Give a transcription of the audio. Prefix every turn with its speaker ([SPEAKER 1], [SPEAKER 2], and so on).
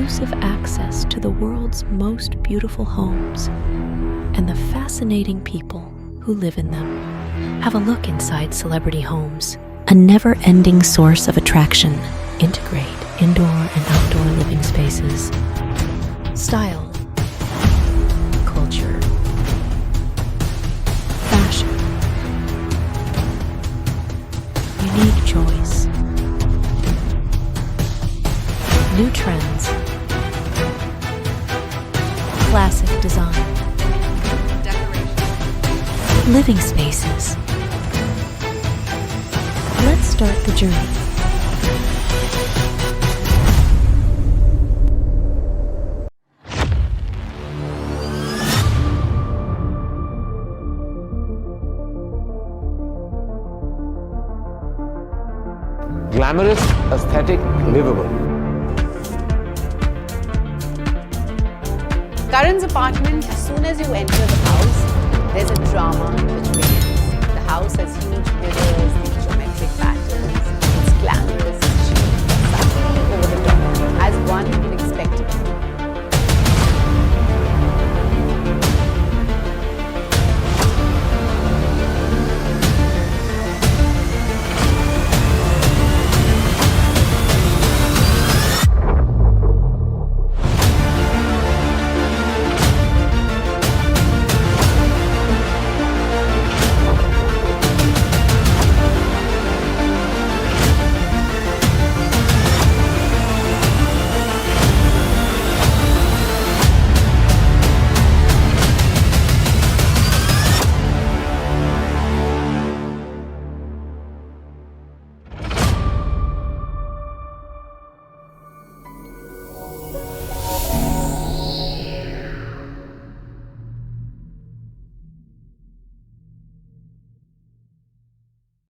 [SPEAKER 1] exclusive access to the world's most beautiful homes and the fascinating people who live in them. Have a look inside celebrity homes, a never-ending source of attraction. Integrate indoor and outdoor living spaces. Style, culture, fashion, unique choice, new trends, classic design, decoration, living spaces. Let's start the journey.
[SPEAKER 2] Glamorous, aesthetic, livable.
[SPEAKER 3] Karan's apartment, as soon as you enter the house, there's a drama which begins. The house has huge mirrors, these geometric patterns.